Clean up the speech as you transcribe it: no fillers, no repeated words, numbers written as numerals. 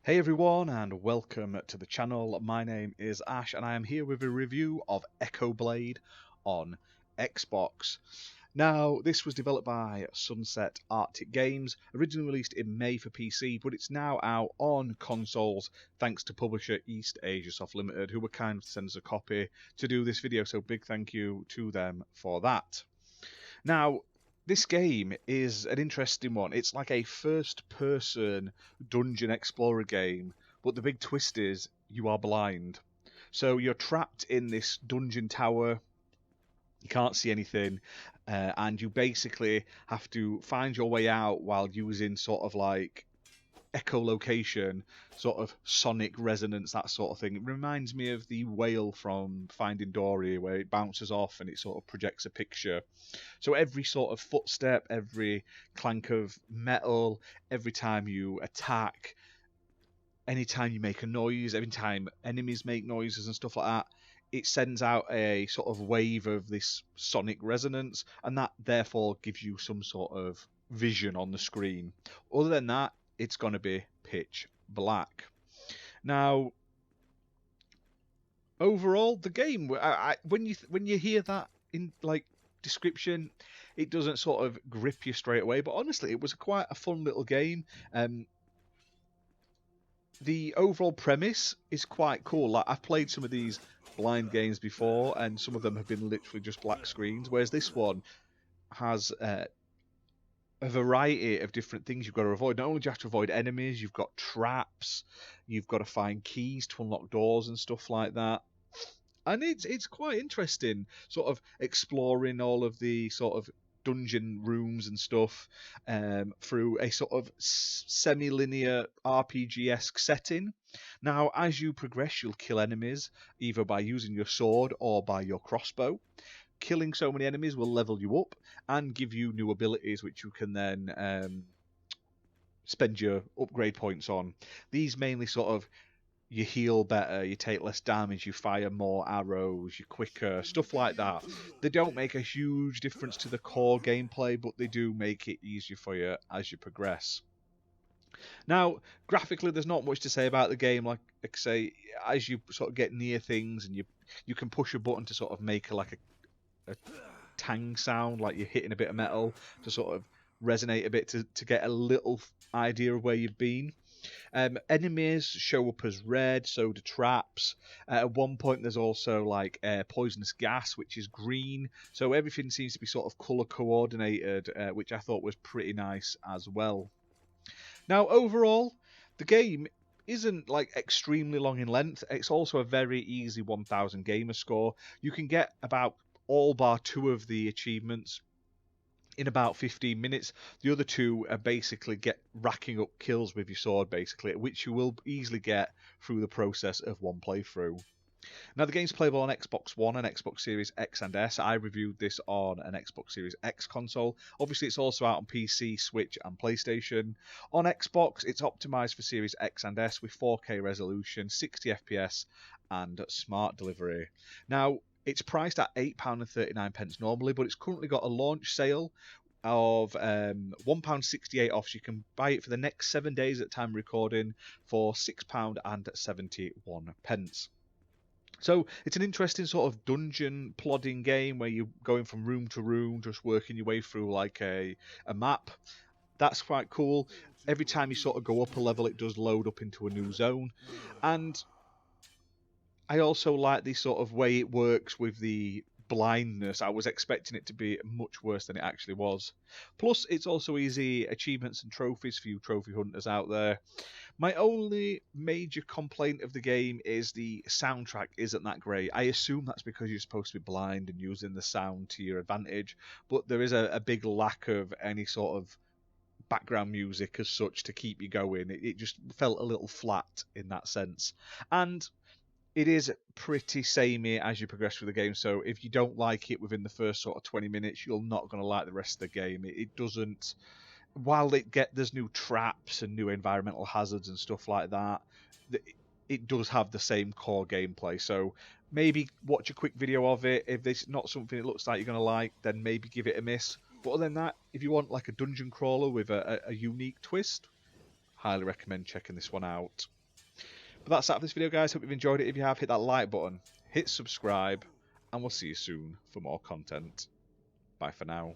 Hey everyone and welcome to the channel. My name is Ash and I am here with a review of EchoBlade on Xbox. Now, this was developed by Sunset Arctic Games, originally released in May for PC, but it's now out on consoles thanks to publisher eastasiasoft Limited, who were kind enough to send us a copy to do this video, so big thank you to them for that. Now, this game is an interesting one. It's like a first-person dungeon explorer game, but the big twist is you are blind. So you're trapped in this dungeon tower, you can't see anything, and you basically have to find your way out while using sort of like echolocation, sort of sonic resonance, that sort of thing. It reminds me of the whale from Finding Dory, where it bounces off and it sort of projects a picture. So every sort of footstep, every clank of metal, every time you attack, anytime you make a noise, every time enemies make noises and stuff like that, it sends out a sort of wave of this sonic resonance, and that therefore gives you some sort of vision on the screen. Other than that, it's going to be pitch black. Now, overall, the game, when you hear that in like description, it doesn't sort of grip you straight away. But honestly, it was quite a fun little game. The overall premise is quite cool. Like, I've played some of these blind games before, and some of them have been literally just black screens, whereas this one has a variety of different things you've got to avoid. Not only do you have to avoid enemies, you've got traps, you've got to find keys to unlock doors and stuff like that. And it's quite interesting, sort of exploring all of the sort of dungeon rooms and stuff through a sort of semi-linear RPG-esque setting. Now, as you progress, you'll kill enemies, either by using your sword or by your crossbow. Killing so many enemies will level you up and give you new abilities, which you can then spend your upgrade points on. These mainly sort of, you heal better, you take less damage, you fire more arrows, you're quicker, stuff like that. They don't make a huge difference to the core gameplay, but they do make it easier for you as you progress. Now, graphically, there's not much to say about the game. Like I say, as you sort of get near things, and you can push a button to sort of make a tang sound, like you're hitting a bit of metal, to sort of resonate a bit to get a little idea of where you've been. Enemies show up as red, so do traps. At one point there's also like poisonous gas, which is green, so everything seems to be sort of colour coordinated, which I thought was pretty nice as well. Now, overall, the game isn't like extremely long in length. It's also a very easy 1000 gamer score. You can get about all bar 2 of the achievements in about 15 minutes. The other 2 are basically racking up kills with your sword, basically, which you will easily get through the process of one playthrough. Now, the game's playable on Xbox One and Xbox Series X and S. I reviewed this on an Xbox Series X console. Obviously, it's also out on PC, Switch, and PlayStation. On Xbox, it's optimized for Series X and S with 4K resolution, 60 FPS, and smart delivery. Now, it's priced at £8.39 normally, but it's currently got a launch sale of £1.68 off, so you can buy it for the next 7 days at time of recording for £6.71. So it's an interesting sort of dungeon plodding game where you're going from room to room, just working your way through like a map. That's quite cool. Every time you sort of go up a level, it does load up into a new zone. And I also like the sort of way it works with the blindness. I was expecting it to be much worse than it actually was. Plus, it's also easy achievements and trophies for you trophy hunters out there. My only major complaint of the game is the soundtrack isn't that great. I assume that's because you're supposed to be blind and using the sound to your advantage, but there is a big lack of any sort of background music as such to keep you going. It just felt a little flat in that sense. And it is pretty samey as you progress through the game, so if you don't like it within the first sort of 20 minutes, you're not going to like the rest of the game. It doesn't... While there's new traps and new environmental hazards and stuff like that, it does have the same core gameplay. So maybe watch a quick video of it. If it's not something it looks like you're going to like, then maybe give it a miss. But other than that, if you want like a dungeon crawler with a unique twist, highly recommend checking this one out. But that's it for this video, guys. Hope you've enjoyed it. If you have, hit that like button, hit subscribe, and we'll see you soon for more content. Bye for now.